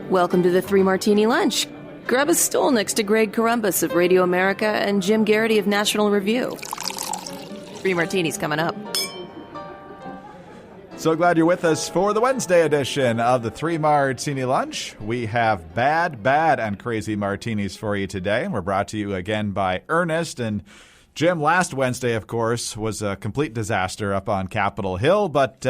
Welcome to the Three Martini Lunch. Grab a stool next to Greg Columbus of Radio America and Jim Garrity of National Review. Three martinis coming up. So glad you're with us for the Wednesday edition of the Three Martini Lunch. We have bad, and crazy martinis for you today. And we're brought to you again by Ernest. And Jim, last Wednesday, of course, was a complete disaster up on Capitol Hill. But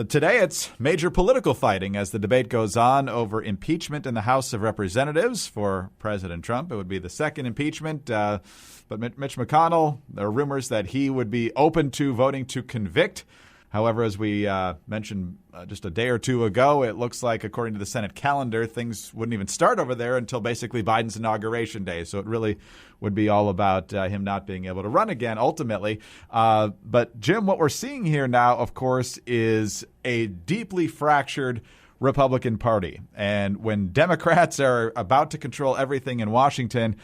today it's major political fighting as the debate goes on over impeachment in the House of Representatives for President Trump. It would be the second impeachment. But Mitch McConnell, there are rumors that he would be open to voting to convict. However, as we mentioned just a day or two ago, it looks like, according to the Senate calendar, things wouldn't even start over there until basically Biden's inauguration day. So it really would be all about him not being able to run again, ultimately. But, Jim, what we're seeing here now, of course, is a deeply fractured Republican Party. And when Democrats are about to control everything in Washington,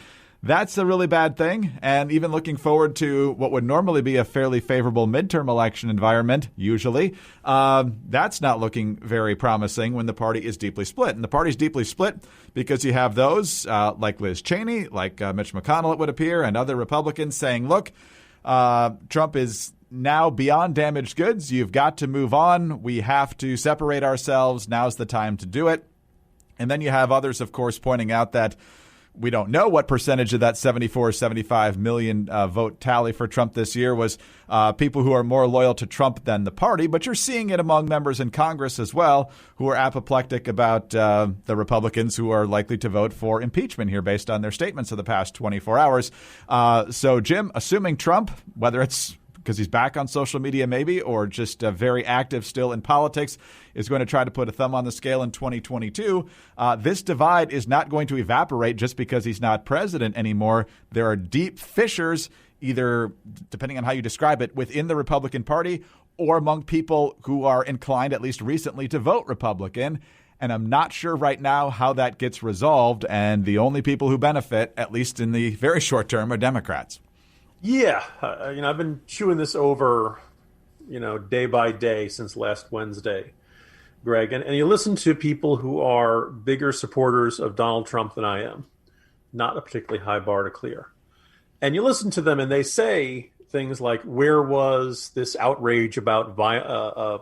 that's a really bad thing. And even looking forward to what would normally be a fairly favorable midterm election environment, usually, that's not looking very promising when the party is deeply split. And the party's deeply split because you have those like Liz Cheney, like Mitch McConnell, it would appear, and other Republicans saying, look, Trump is now beyond damaged goods. You've got to move on. We have to separate ourselves. Now's the time to do it. And then you have others, of course, pointing out that we don't know what percentage of that 75 million vote tally for Trump this year was people who are more loyal to Trump than the party. But you're seeing it among members in Congress as well who are apoplectic about the Republicans who are likely to vote for impeachment here based on their statements of the past 24 hours. So, Jim, assuming Trump, whether it's because he's back on social media maybe, or just very active still in politics, is going to try to put a thumb on the scale in 2022. This divide is not going to evaporate just because he's not president anymore. There are deep fissures, either, depending on how you describe it, within the Republican Party or among people who are inclined, at least recently, to vote Republican. And I'm not sure right now how that gets resolved. And the only people who benefit, at least in the very short term, are Democrats. Yeah, I've been chewing this over, day by day since last Wednesday, Greg. And you listen to people who are bigger supporters of Donald Trump than I am, not a particularly high bar to clear. And you listen to them and they say things like, where was this outrage about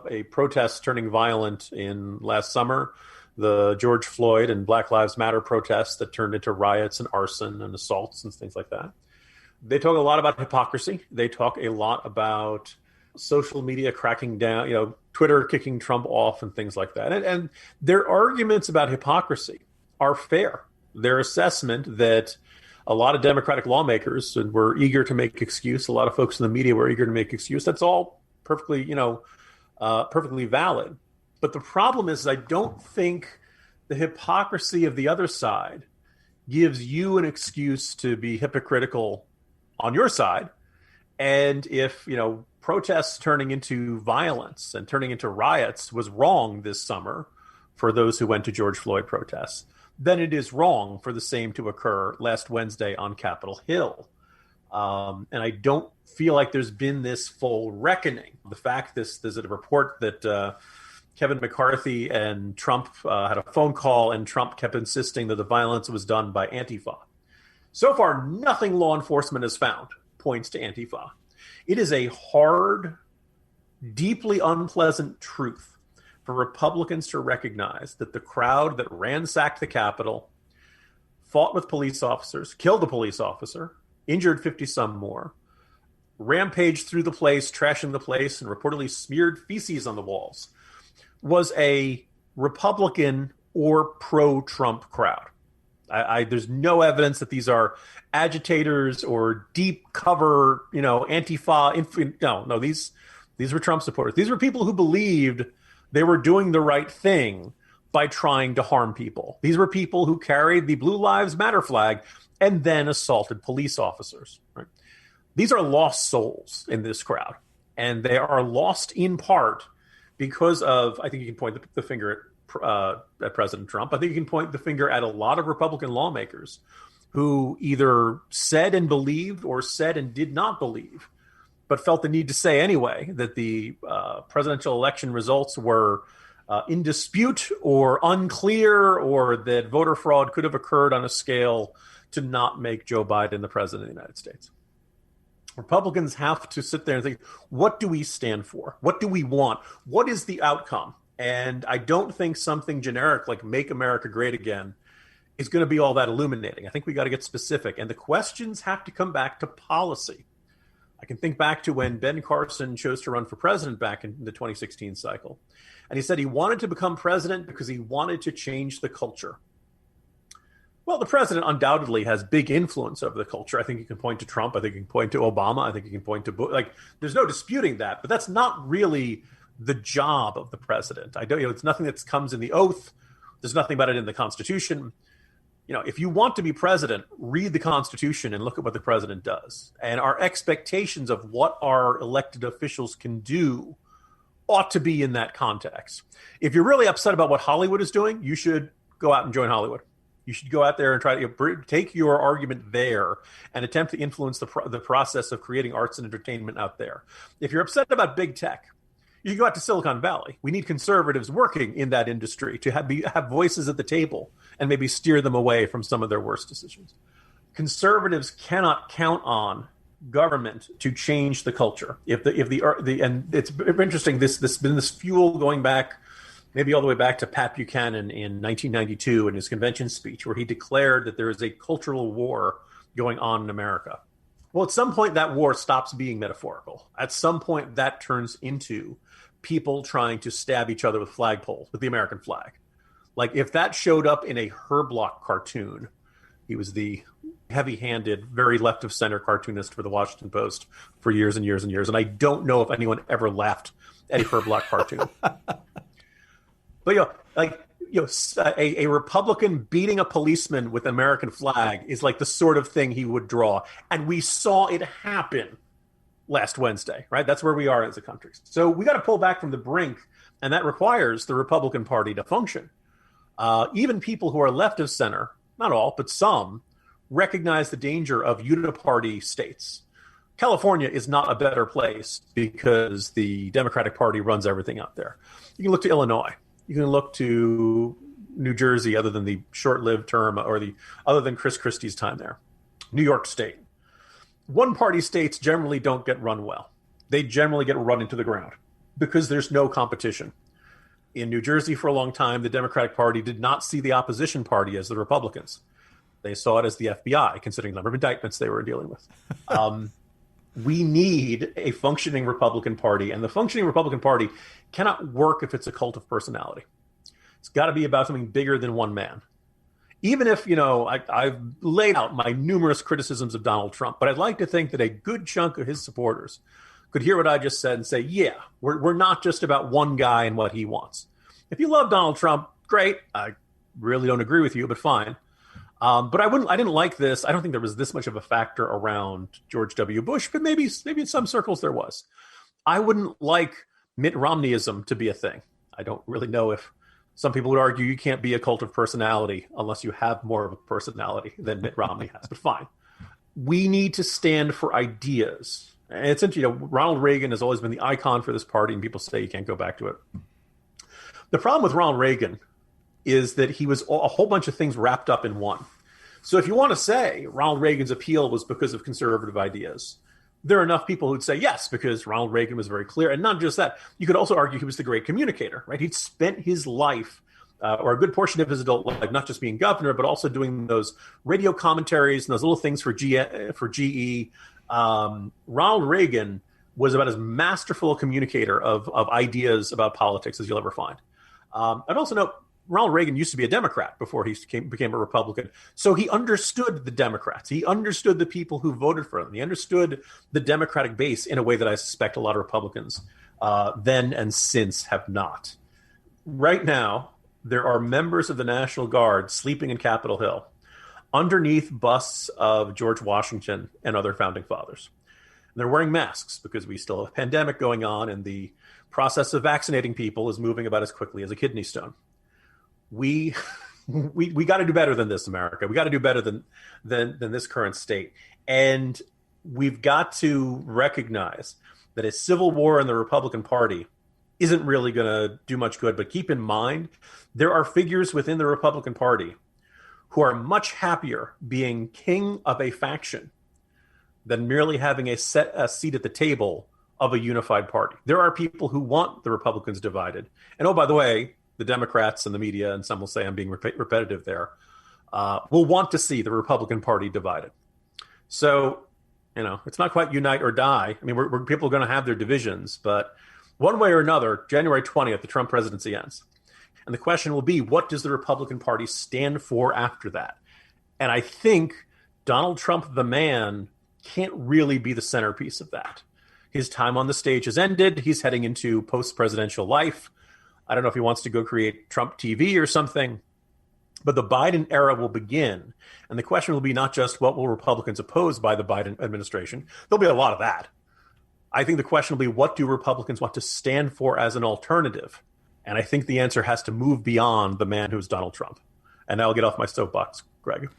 a protest turning violent in last summer, the George Floyd and Black Lives Matter protests that turned into riots and arson and assaults and things like that? They talk a lot about hypocrisy. They talk a lot about social media cracking down, Twitter kicking Trump off and things like that. And their arguments about hypocrisy are fair. Their assessment that a lot of Democratic lawmakers were eager to make excuse, a lot of folks in the media were eager to make excuse. That's all perfectly, perfectly valid. But the problem is I don't think the hypocrisy of the other side gives you an excuse to be hypocritical on your side. And if, protests turning into violence and turning into riots was wrong this summer for those who went to George Floyd protests, then it is wrong for the same to occur last Wednesday on Capitol Hill. And I don't feel like there's been this full reckoning. The fact there's a report that Kevin McCarthy and Trump had a phone call and Trump kept insisting that the violence was done by Antifa. So far, nothing law enforcement has found points to Antifa. It is a hard, deeply unpleasant truth for Republicans to recognize that the crowd that ransacked the Capitol, fought with police officers, killed a police officer, injured 50-some more, rampaged through the place, trashing the place, and reportedly smeared feces on the walls, was a Republican or pro-Trump crowd. There's no evidence that these are agitators or deep cover, Antifa. No, these were Trump supporters. These were people who believed they were doing the right thing by trying to harm people. These were people who carried the Blue Lives Matter flag and then assaulted police officers. Right? These are lost souls in this crowd, and they are lost in part because of, I think you can point the finger at President Trump. I think you can point the finger at a lot of Republican lawmakers who either said and believed or said and did not believe, but felt the need to say anyway that the presidential election results were in dispute or unclear, or that voter fraud could have occurred on a scale to not make Joe Biden the president of the United States. Republicans have to sit there and think, what do we stand for? What do we want? What is the outcome? And I don't think something generic like Make America Great Again is going to be all that illuminating. I think we got to get specific. And the questions have to come back to policy. I can think back to when Ben Carson chose to run for president back in the 2016 cycle. And he said he wanted to become president because he wanted to change the culture. Well, the president undoubtedly has big influence over the culture. I think you can point to Trump. I think you can point to Obama. I think you can point to Bush. Like, there's no disputing that. But that's not really the job of the president. It's nothing that comes in the oath. There's nothing about it in the Constitution. If you want to be president, read the Constitution and look at what the president does. And our expectations of what our elected officials can do ought to be in that context. If you're really upset about what Hollywood is doing, you should go out and join Hollywood. You should go out there and try to take your argument there and attempt to influence the process of creating arts and entertainment out there. If you're upset about big tech, you can go out to Silicon Valley. We need conservatives working in that industry to have voices at the table and maybe steer them away from some of their worst decisions. Conservatives cannot count on government to change the culture. And it's interesting. This been this fuel going back, maybe all the way back to Pat Buchanan in 1992 in his convention speech, where he declared that there is a cultural war going on in America. Well, at some point, that war stops being metaphorical. At some point, that turns into people trying to stab each other with flagpoles, with the American flag. Like, if that showed up in a Herblock cartoon, he was the heavy-handed, very left-of-center cartoonist for the Washington Post for years and years and years. And I don't know if anyone ever laughed at a Herblock cartoon. But, a Republican beating a policeman with an American flag is like the sort of thing he would draw. And we saw it happen last Wednesday, right? That's where we are as a country. So we got to pull back from the brink, and that requires the Republican Party to function. Even people who are left of center, not all, but some, recognize the danger of uniparty states. California is not a better place because the Democratic Party runs everything out there. You can look to Illinois. You can look to New Jersey, other than the short-lived term other than Chris Christie's time there. New York State. One-party states generally don't get run well. They generally get run into the ground because there's no competition. In New Jersey for a long time, the Democratic Party did not see the opposition party as the Republicans. They saw it as the FBI, considering the number of indictments they were dealing with. We need a functioning Republican Party, and the functioning Republican Party cannot work if it's a cult of personality. It's got to be about something bigger than one man. Even if, I've laid out my numerous criticisms of Donald Trump, but I'd like to think that a good chunk of his supporters could hear what I just said and say, yeah, we're not just about one guy and what he wants. If you love Donald Trump, great. I really don't agree with you, but fine. But I didn't like this. I don't think there was this much of a factor around George W. Bush, but maybe in some circles there was. I wouldn't like Mitt Romneyism to be a thing. I don't really know if some people would argue you can't be a cult of personality unless you have more of a personality than Mitt Romney has, but fine. We need to stand for ideas. And it's interesting, Ronald Reagan has always been the icon for this party, and people say you can't go back to it. The problem with Ronald Reagan is that he was a whole bunch of things wrapped up in one. So if you want to say Ronald Reagan's appeal was because of conservative ideas, there are enough people who'd say yes, because Ronald Reagan was very clear. And not just that, you could also argue he was the great communicator, right? He'd spent his life, or a good portion of his adult life, not just being governor, but also doing those radio commentaries and those little things for GE. Ronald Reagan was about as masterful a communicator of ideas about politics as you'll ever find. I'd also note, Ronald Reagan used to be a Democrat before he became a Republican. So he understood the Democrats. He understood the people who voted for him. He understood the Democratic base in a way that I suspect a lot of Republicans then and since have not. Right now, there are members of the National Guard sleeping in Capitol Hill underneath busts of George Washington and other founding fathers. And they're wearing masks because we still have a pandemic going on, and the process of vaccinating people is moving about as quickly as a kidney stone. We got to do better than this, America. We got to do better than this current state. And we've got to recognize that a civil war in the Republican Party isn't really going to do much good. But keep in mind, there are figures within the Republican Party who are much happier being king of a faction than merely having a seat at the table of a unified party. There are people who want the Republicans divided. And oh, by the way, the Democrats and the media, and some will say I'm being repetitive there, will want to see the Republican Party divided. So, it's not quite unite or die. I mean, people are going to have their divisions, but one way or another, January 20th, the Trump presidency ends. And the question will be, what does the Republican Party stand for after that? And I think Donald Trump, the man, can't really be the centerpiece of that. His time on the stage has ended. He's heading into post-presidential life. I don't know if he wants to go create Trump TV or something. But the Biden era will begin. And the question will be not just what will Republicans oppose by the Biden administration. There'll be a lot of that. I think the question will be, what do Republicans want to stand for as an alternative? And I think the answer has to move beyond the man who's Donald Trump. And I'll get off my soapbox, Greg.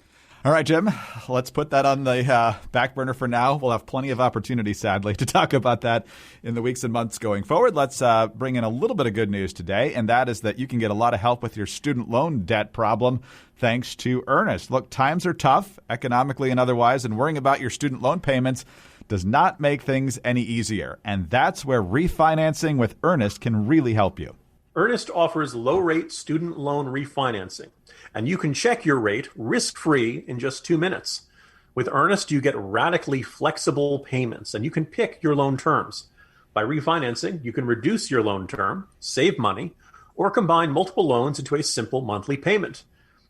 All right, Jim, let's put that on the back burner for now. We'll have plenty of opportunity, sadly, to talk about that in the weeks and months going forward. Let's bring in a little bit of good news today, and that is that you can get a lot of help with your student loan debt problem thanks to Earnest. Look, times are tough, economically and otherwise, and worrying about your student loan payments does not make things any easier. And that's where refinancing with Earnest can really help you. Earnest offers low-rate student loan refinancing, and you can check your rate risk-free in just 2 minutes. With Earnest, you get radically flexible payments, and you can pick your loan terms. By refinancing, you can reduce your loan term, save money, or combine multiple loans into a simple monthly payment.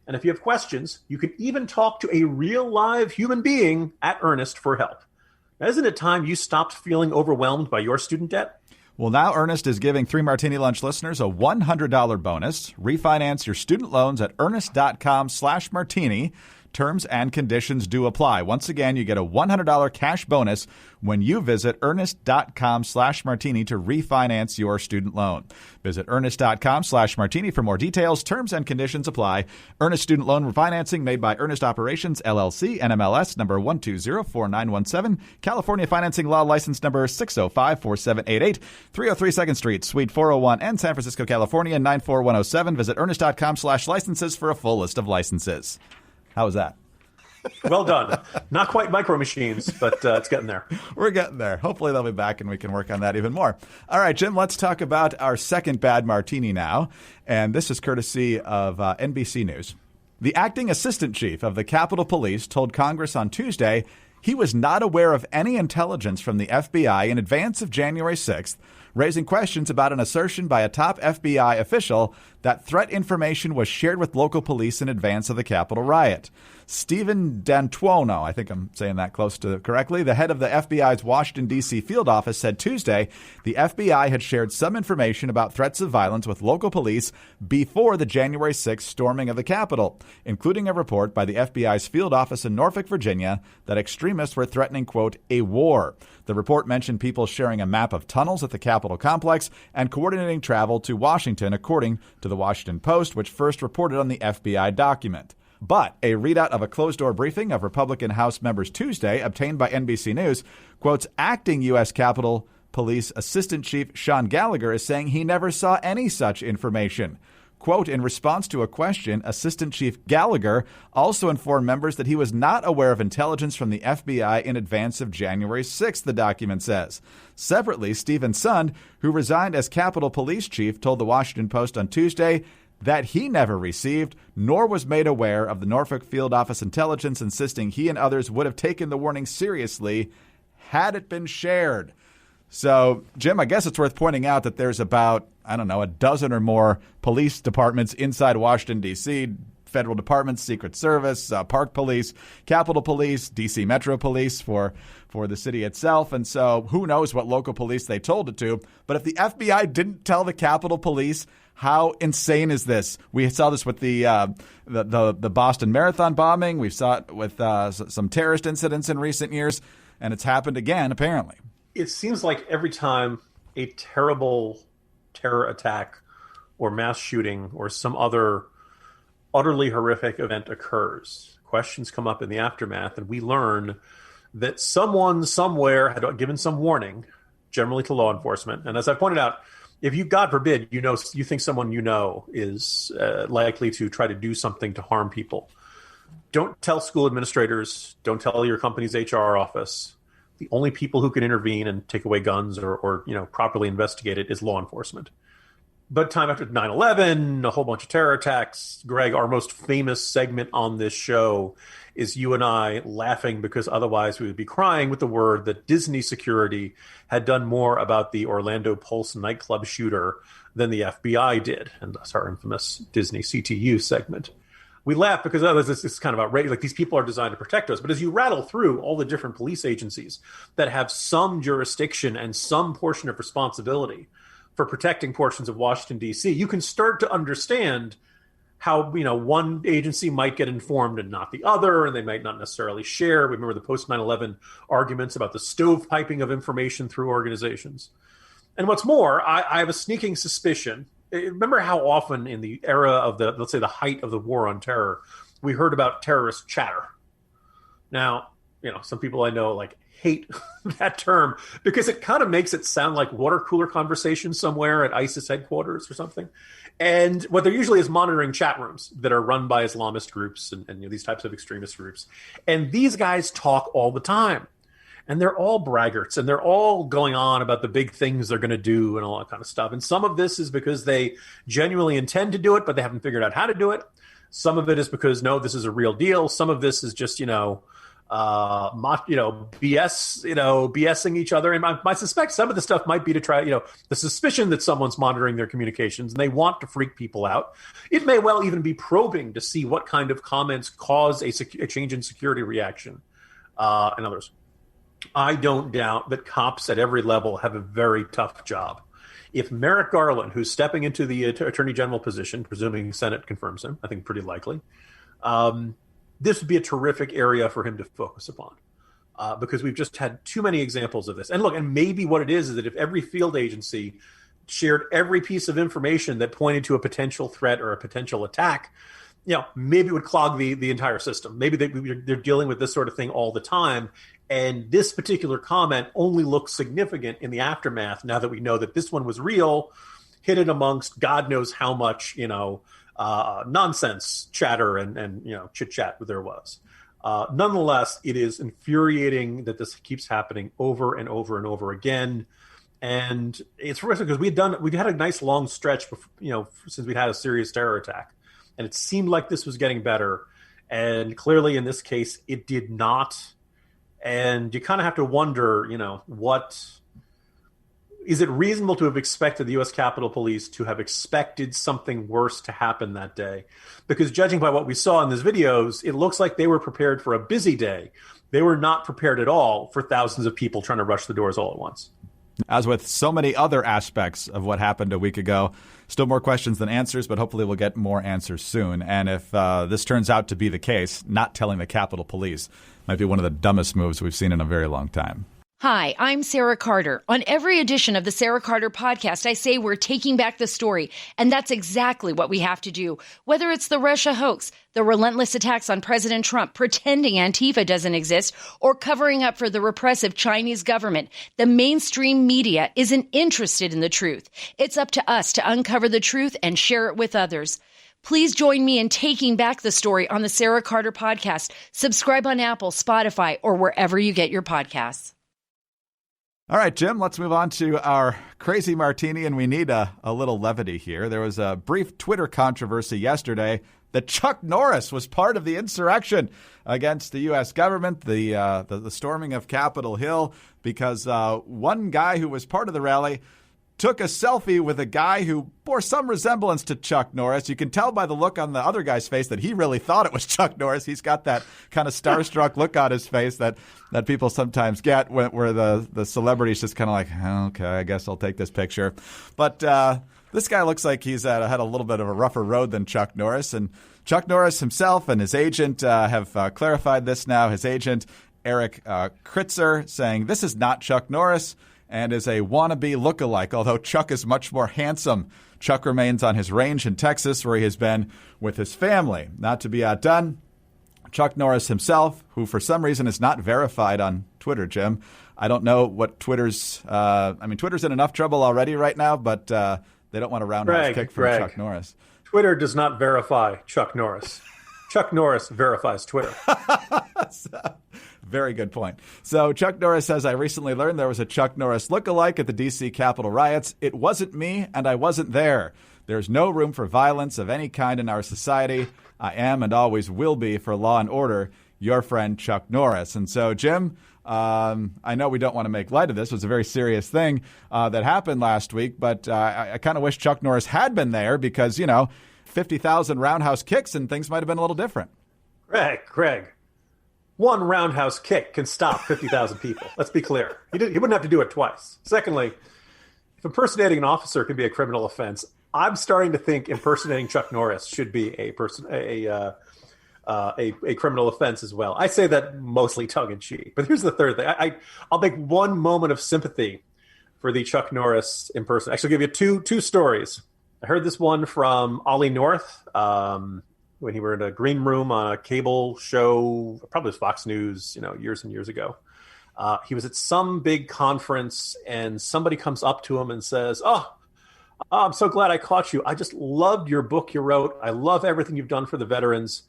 And if you have questions, you can even talk to a real live human being at Earnest for help. Now, isn't it time you stopped feeling overwhelmed by your student debt? Well, now Earnest is giving 3 Martini Lunch listeners a $100 bonus. Refinance your student loans at earnest.com/martini. Terms and conditions do apply. Once again, you get a $100 cash bonus when you visit earnest.com/martini to refinance your student loan. Visit earnest.com/martini for more details. Terms and conditions apply. Earnest Student Loan Refinancing made by Earnest Operations, LLC, NMLS number 1204917, California Financing Law License number 6054788, 303 2nd Street, Suite 401, and San Francisco, California, 94107. Visit earnest.com/licenses for a full list of licenses. How was that? Well done. Not quite micro machines, but it's getting there. We're getting there. Hopefully they'll be back and we can work on that even more. All right, Jim, let's talk about our second bad martini now. And this is courtesy of NBC News. The acting assistant chief of the Capitol Police told Congress on Tuesday he was not aware of any intelligence from the FBI in advance of January 6th, raising questions about an assertion by a top FBI official that threat information was shared with local police in advance of the Capitol riot. Stephen D'Antuono, I think I'm saying that close to correctly, the head of the FBI's Washington, D.C. field office, said Tuesday the FBI had shared some information about threats of violence with local police before the January 6th storming of the Capitol, including a report by the FBI's field office in Norfolk, Virginia, that extremists were threatening, quote, a war. The report mentioned people sharing a map of tunnels at the Capitol complex and coordinating travel to Washington, according to the Washington Post, which first reported on the FBI document. But a readout of a closed-door briefing of Republican House members Tuesday, obtained by NBC News, quotes, acting U.S. Capitol Police Assistant Chief Sean Gallagher is saying he never saw any such information. Quote, in response to a question, Assistant Chief Gallagher also informed members that he was not aware of intelligence from the FBI in advance of January 6th, the document says. Separately, Stephen Sund, who resigned as Capitol Police Chief, told the Washington Post on Tuesday that he never received nor was made aware of the Norfolk Field Office intelligence, insisting he and others would have taken the warning seriously had it been shared. So, Jim, I guess it's worth pointing out that there's about, a dozen or more police departments inside Washington, D.C., federal departments, Secret Service, Park Police, Capitol Police, D.C. Metro Police for the city itself. And so who knows what local police they told it to. But if the FBI didn't tell the Capitol Police, how insane is this? We saw this with the Boston Marathon bombing. We saw it with some terrorist incidents in recent years. And it's happened again, apparently. It seems like every time a terrible terror attack or mass shooting or some other utterly horrific event occurs, questions come up in the aftermath, and we learn that someone somewhere had given some warning, generally to law enforcement. And as I pointed out, if you, God forbid, you think someone is likely to try to do something to harm people, don't tell school administrators, don't tell your company's HR office. The only people who can intervene and take away guns or properly investigate it is law enforcement. But time after 9/11, a whole bunch of terror attacks. Greg, our most famous segment on this show is you and I laughing because otherwise we would be crying with the word that Disney security had done more about the Orlando Pulse nightclub shooter than the FBI did. And that's our infamous Disney CTU segment. We laugh because this is kind of outrageous. Like, these people are designed to protect us. But as you rattle through all the different police agencies that have some jurisdiction and some portion of responsibility for protecting portions of Washington, D.C., you can start to understand how, one agency might get informed and not the other, and they might not necessarily share. We remember the post 9/11 arguments about the stovepiping of information through organizations. And what's more, I have a sneaking suspicion. Remember how often in the era of let's say the height of the war on terror, we heard about terrorist chatter. Now, some people I know hate that term because it kind of makes it sound like water cooler conversations somewhere at ISIS headquarters or something. And what there usually is monitoring chat rooms that are run by Islamist groups and these types of extremist groups. And these guys talk all the time. And they're all braggarts, and they're all going on about the big things they're going to do and all that kind of stuff. And some of this is because they genuinely intend to do it, but they haven't figured out how to do it. Some of it is because, no, this is a real deal. Some of this is just, BSing each other. And I suspect some of the stuff might be to try, the suspicion that someone's monitoring their communications and they want to freak people out. It may well even be probing to see what kind of comments cause a change in security reaction and others. I don't doubt that cops at every level have a very tough job. If Merrick Garland, who's stepping into the Attorney General position, presuming the Senate confirms him, I think pretty likely, this would be a terrific area for him to focus upon because we've just had too many examples of this. And look, and maybe what it is that if every field agency shared every piece of information that pointed to a potential threat or a potential attack, maybe it would clog the entire system. Maybe they're dealing with this sort of thing all the time. And this particular comment only looks significant in the aftermath now that we know that this one was real, hidden amongst God knows how much, nonsense chatter and chit-chat there was. Nonetheless, it is infuriating that this keeps happening over and over and over again. And it's horrific because we'd had a nice long stretch before, since we'd had a serious terror attack. And it seemed like this was getting better. And clearly in this case, it did not. And you kind of have to wonder, what is it reasonable to have expected the U.S. Capitol Police to have expected something worse to happen that day? Because judging by what we saw in these videos, it looks like they were prepared for a busy day. They were not prepared at all for thousands of people trying to rush the doors all at once. As with so many other aspects of what happened a week ago, still more questions than answers, but hopefully we'll get more answers soon. And if this turns out to be the case, not telling the Capitol Police might be one of the dumbest moves we've seen in a very long time. Hi, I'm Sarah Carter. On every edition of the Sarah Carter podcast, I say we're taking back the story, and that's exactly what we have to do. Whether it's the Russia hoax, the relentless attacks on President Trump, pretending Antifa doesn't exist, or covering up for the repressive Chinese government, the mainstream media isn't interested in the truth. It's up to us to uncover the truth and share it with others. Please join me in taking back the story on the Sarah Carter podcast. Subscribe on Apple, Spotify, or wherever you get your podcasts. All right, Jim, let's move on to our crazy martini, and we need a little levity here. There was a brief Twitter controversy yesterday that Chuck Norris was part of the insurrection against the U.S. government, the storming of Capitol Hill, because one guy who was part of the rally took a selfie with a guy who bore some resemblance to Chuck Norris. You can tell by the look on the other guy's face that he really thought it was Chuck Norris. He's got that kind of starstruck look on his face that people sometimes get where the celebrity's just kind of like, okay, I guess I'll take this picture. But this guy looks like he's had a little bit of a rougher road than Chuck Norris. And Chuck Norris himself and his agent have clarified this now. His agent, Eric Kritzer, saying this is not Chuck Norris and is a wannabe lookalike, although Chuck is much more handsome. Chuck remains on his range in Texas, where he has been with his family. Not to be outdone, Chuck Norris himself, who for some reason is not verified on Twitter, Jim, I don't know what Twitter's Twitter's in enough trouble already right now, but they don't want a roundhouse kick from Chuck Norris. Twitter does not verify Chuck Norris. Chuck Norris verifies Twitter. Very good point. So Chuck Norris says, I recently learned there was a Chuck Norris lookalike at the D.C. Capitol riots. It wasn't me, and I wasn't there. There's no room for violence of any kind in our society. I am and always will be for law and order. Your friend, Chuck Norris. And so, Jim, I know we don't want to make light of this. It was a very serious thing that happened last week, but I kind of wish Chuck Norris had been there because, 50,000 roundhouse kicks and things might have been a little different. Craig, one roundhouse kick can stop 50,000 people. Let's be clear. He wouldn't have to do it twice. Secondly, if impersonating an officer can be a criminal offense, I'm starting to think impersonating Chuck Norris should be a criminal offense as well. I say that mostly tongue-in-cheek. But here's the third thing. I'll make one moment of sympathy for the Chuck Norris impersonation. Actually, I'll give you two stories. I heard this one from Ollie North when he were in a green room on a cable show, probably was Fox News, years and years ago. He was at some big conference, and somebody comes up to him and says, "Oh, I'm so glad I caught you. I just loved your book you wrote. I love everything you've done for the veterans.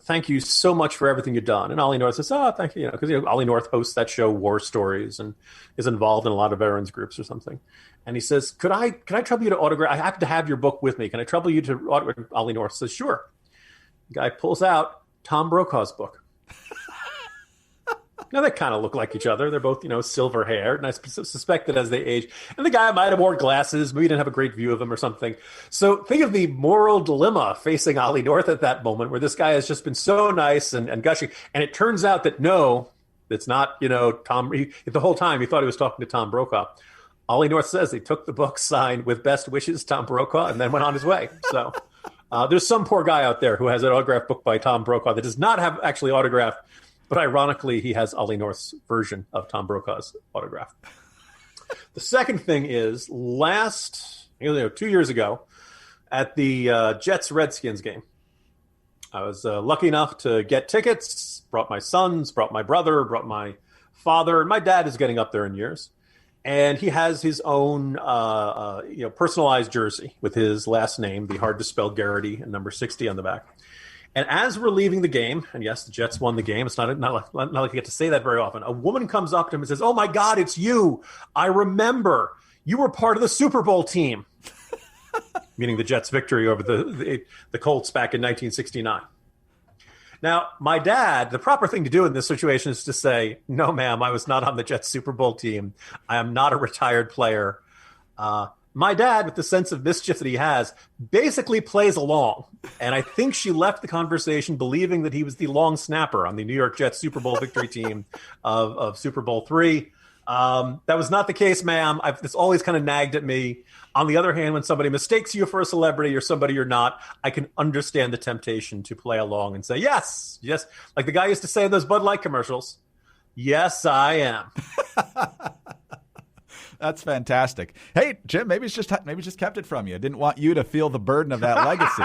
Thank you so much for everything you've done." And Ollie North says, "Oh, thank you." Because Ollie North hosts that show, War Stories, and is involved in a lot of veterans groups or something. And he says, "Can I trouble you to autograph? I happen to have your book with me. Can I trouble you to autograph?" Ollie North says, "Sure." The guy pulls out Tom Brokaw's book. Now, they kind of look like each other. They're both, silver haired. And I suspect that as they age, and the guy might have worn glasses, maybe didn't have a great view of them or something. So think of the moral dilemma facing Ollie North at that moment, where this guy has just been so nice and gushing. And it turns out that no, it's not, Tom. The whole time he thought he was talking to Tom Brokaw. Ollie North says he took the book, signed with best wishes, Tom Brokaw, and then went on his way. So there's some poor guy out there who has an autographed book by Tom Brokaw that does not have actually autographed. But ironically, he has Ollie North's version of Tom Brokaw's autograph. The second thing is 2 years ago at the Jets-Redskins game, I was lucky enough to get tickets, brought my sons, brought my brother, brought my father. My dad is getting up there in years. And he has his own personalized jersey with his last name, the hard-to-spell Garrity, and number 60 on the back. And as we're leaving the game, and yes, the Jets won the game. It's not like you get to say that very often. A woman comes up to him and says, "Oh, my God, it's you. I remember. You were part of the Super Bowl team." Meaning the Jets' victory over the Colts back in 1969. Now, my dad, the proper thing to do in this situation is to say, "No, ma'am, I was not on the Jets Super Bowl team. I am not a retired player." My dad, with the sense of mischief that he has, basically plays along. And I think she left the conversation believing that he was the long snapper on the New York Jets Super Bowl victory team of Super Bowl III. That was not the case, ma'am. It's always kind of nagged at me. On the other hand, when somebody mistakes you for a celebrity or somebody you're not, I can understand the temptation to play along and say, yes, like the guy used to say in those Bud Light commercials, "Yes, I am." That's fantastic. Hey, Jim, maybe it's just kept it from you. Didn't want you to feel the burden of that legacy.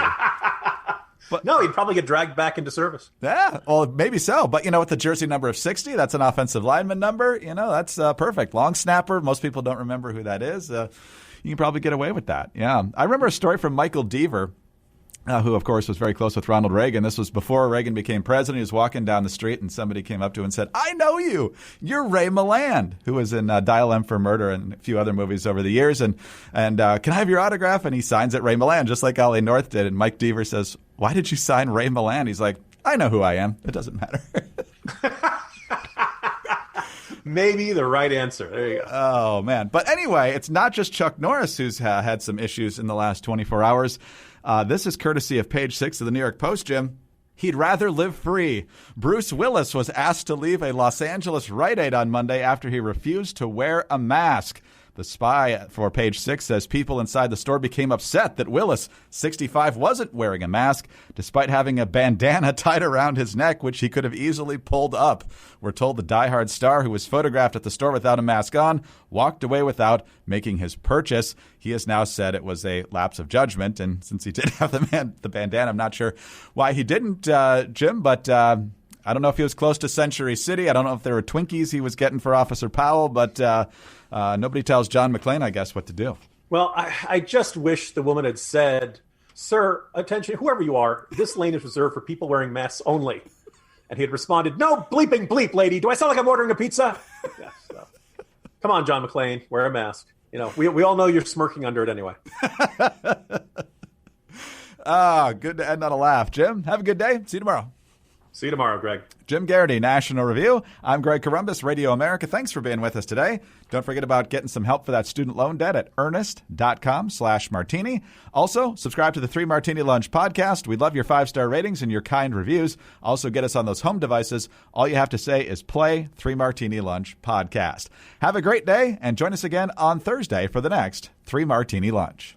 But no, he'd probably get dragged back into service. Yeah, well, maybe so. But, with the jersey number of 60, that's an offensive lineman number. That's perfect. Long snapper. Most people don't remember who that is. You can probably get away with that. Yeah. I remember a story from Michael Deaver, who, of course, was very close with Ronald Reagan. This was before Reagan became president. He was walking down the street, and somebody came up to him and said, "I know you. You're Ray Milland," who was in Dial M for Murder and a few other movies over the years. And can I have your autograph? And he signs it Ray Milland, just like Ollie North did. And Mike Deaver says, "Why did you sign Ray Milland?" He's like, "I know who I am. It doesn't matter." Maybe the right answer. There you go. Oh, man. But anyway, it's not just Chuck Norris who's had some issues in the last 24 hours. This is courtesy of page 6 of the New York Post, Jim. He'd rather live free. Bruce Willis was asked to leave a Los Angeles Rite Aid on Monday after he refused to wear a mask. The spy for page 6 says people inside the store became upset that Willis, 65, wasn't wearing a mask, despite having a bandana tied around his neck, which he could have easily pulled up. We're told the diehard star, who was photographed at the store without a mask on, walked away without making his purchase. He has now said it was a lapse of judgment, and since he did have the bandana, I'm not sure why he didn't, Jim, but I don't know if he was close to Century City. I don't know if there were Twinkies he was getting for Officer Powell, but nobody tells John McClane, I guess, what to do. Well, I just wish the woman had said, "Sir, attention, whoever you are, this lane is reserved for people wearing masks only." And he had responded, "No bleeping bleep, lady. Do I sound like I'm ordering a pizza?" Yeah, so. Come on, John McClane, wear a mask. You know, we all know you're smirking under it anyway. Good to end on a laugh. Jim, have a good day. See you tomorrow. See you tomorrow, Greg. Jim Garrity, National Review. I'm Greg Corombos, Radio America. Thanks for being with us today. Don't forget about getting some help for that student loan debt at earnest.com/martini. Also, subscribe to the 3 Martini Lunch podcast. We love your 5-star ratings and your kind reviews. Also, get us on those home devices. All you have to say is play 3 Martini Lunch podcast. Have a great day and join us again on Thursday for the next 3 Martini Lunch.